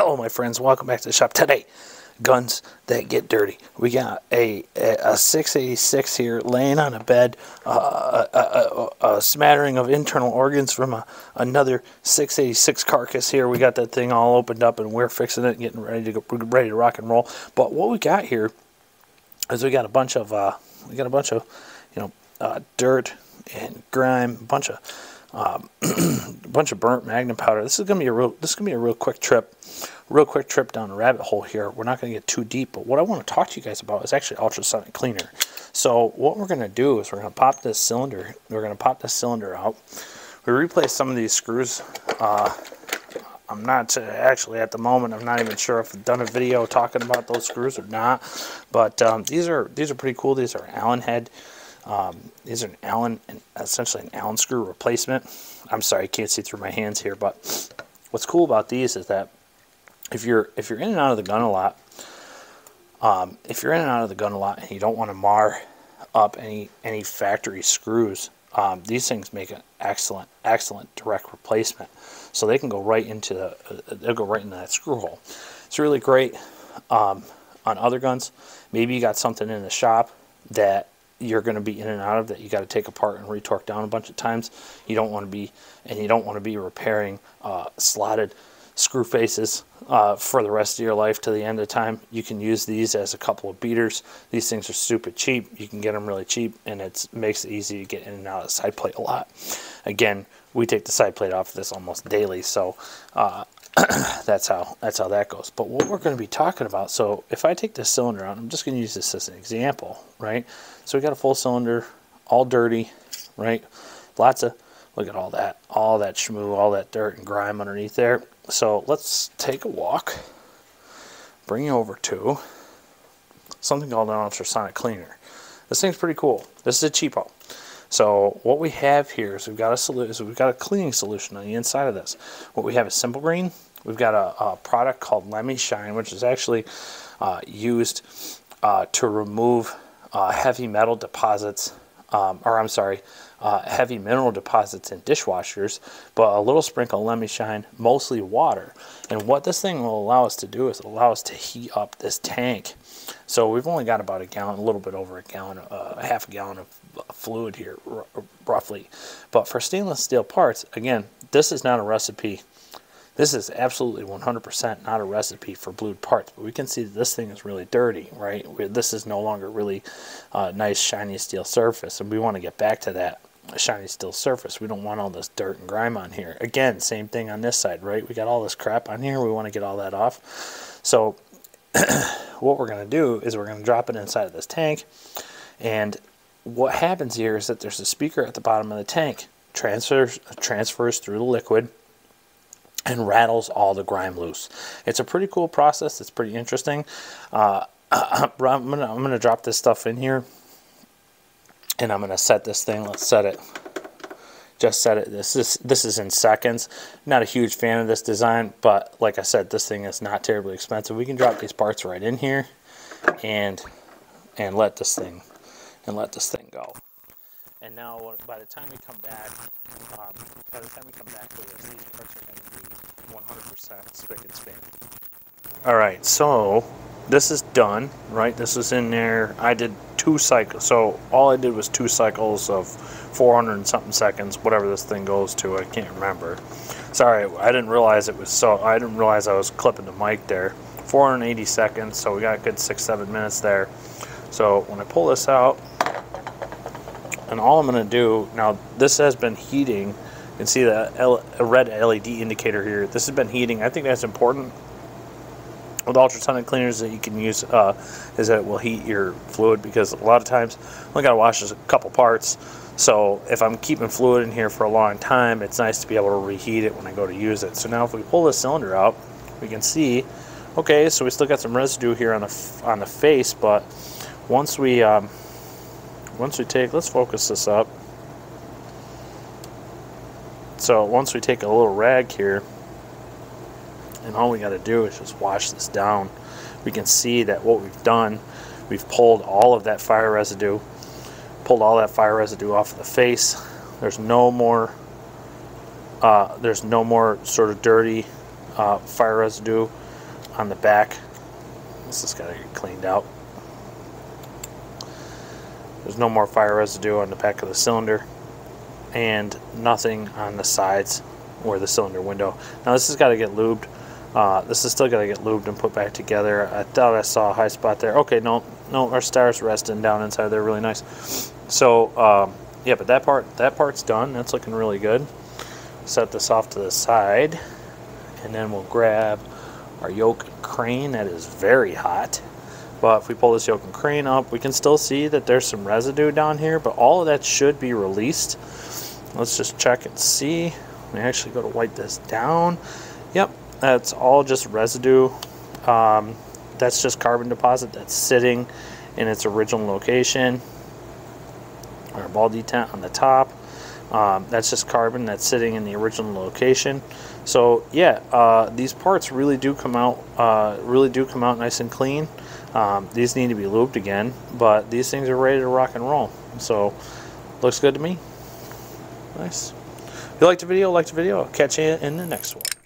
Hello my friends, welcome back to the shop. Today, guns that get dirty. We got a 686 here laying on a bed, a smattering of internal organs from another 686 carcass here. We got that thing all opened up and we're fixing it, getting ready to rock and roll. But what we got here is we got a bunch of dirt and grime, a bunch of burnt magnum powder. This is gonna be a real quick trip down a rabbit hole here. We're not gonna get too deep, but what I want to talk to you guys about is actually ultrasonic cleaner. So what we're gonna do is we're gonna pop this cylinder. We're gonna pop this cylinder out. We replace some of these screws. I'm not actually at the moment. I'm not even sure if I've done a video talking about those screws or not. But these are pretty cool. These are Allen head. These are essentially an Allen screw replacement. I'm sorry, you can't see through my hands here, but what's cool about these is that if you're in and out of the gun a lot, and you don't want to mar up any factory screws, these things make an excellent direct replacement. So they can go right into that screw hole. It's really great on other guns. Maybe you got something in the shop that you're going to be in and out of that you got to take apart and retorque down a bunch of times. You don't want to be repairing slotted screw faces for the rest of your life to the end of the time. You can use these as a couple of beaters. These things are stupid cheap. You can get them really cheap, and it makes it easy to get in and out of the side plate a lot. Again, we take the side plate off of this almost daily, so that's how that goes. But what we're going to be talking about, so if I take this cylinder out, I'm just going to use this as an example, right? So we got a full cylinder, all dirty, right? Look at all that schmoo, all that dirt and grime underneath there. So let's take a walk, bring you over to something called an ultrasonic cleaner. This thing's pretty cool. This is a cheapo. So what we have here is we've got a cleaning solution on the inside of this. What we have is Simple Green. We've got a product called Let Me Shine, which is actually used to remove heavy metal deposits, heavy mineral deposits in dishwashers, but a little sprinkle of Let Me Shine, mostly water. And what this thing will allow us to do is allow us to heat up this tank. So we've only got about a gallon, a little bit over a gallon, half a gallon of fluid here, roughly. But for stainless steel parts, again, this is not a recipe. This is absolutely 100% not a recipe for blued parts, but we can see that this thing is really dirty, right? This is no longer really nice shiny steel surface, and we want to get back to that shiny steel surface. We don't want all this dirt and grime on here. Again, same thing on this side, right? We got all this crap on here. We want to get all that off. So what we're going to do is we're going to drop it inside of this tank, and what happens here is that there's a speaker at the bottom of the tank, transfers through the liquid and rattles all the grime loose. It's a pretty cool process. It's pretty interesting. I'm gonna drop this stuff in here, and I'm gonna set this thing. Let's set it. Just set it. This is in seconds. Not a huge fan of this design, but like I said, this thing is not terribly expensive. We can drop these parts right in here, and let this thing go. And now, by the time we come back, these parts are going to be 100% spick and span. All right, so this is done, right? This is in there. I did 2 cycles, so all I did was 2 cycles of 400 and something seconds, whatever this thing goes to. I can't remember. Sorry, I didn't realize I was clipping the mic there. 480 seconds, so we got a good 6-7 minutes there. So when I pull this out, and all I'm going to do, now this has been heating. You can see the red LED indicator here. This has been heating. I think that's important with ultrasonic cleaners that you can use, is that it will heat your fluid, because a lot of times I only got to wash just a couple parts. So if I'm keeping fluid in here for a long time, it's nice to be able to reheat it when I go to use it. So now if we pull this cylinder out, we can see, okay, so we still got some residue here on the face, but once we take, let's focus this up. So once we take a little rag here, and all we got to do is just wash this down, we can see that what we've done, we've pulled all of that fire residue, off of the face. There's no more sort of dirty fire residue on the back. This has got to get cleaned out. There's no more fire residue on the back of the cylinder, and nothing on the sides or the cylinder window. Now this has got to get lubed. This is still got to get lubed and put back together. I thought I saw a high spot there. Okay, no, our stars resting down inside there, really nice. So yeah, but that part's done. That's looking really good. Set this off to the side, and then we'll grab our yoke and crane. That is very hot. But if we pull this yoke and crane up, we can still see that there's some residue down here, but all of that should be released. Let's just check and see. We actually go to wipe this down. Yep, that's all just residue. That's just carbon deposit that's sitting in its original location. Our ball detent on the top. That's just carbon that's sitting in the original location. So yeah, these parts really do come out nice and clean. These need to be lubed again, but these things are ready to rock and roll. So looks good to me. Nice. If you liked the video, I'll catch you in the next one.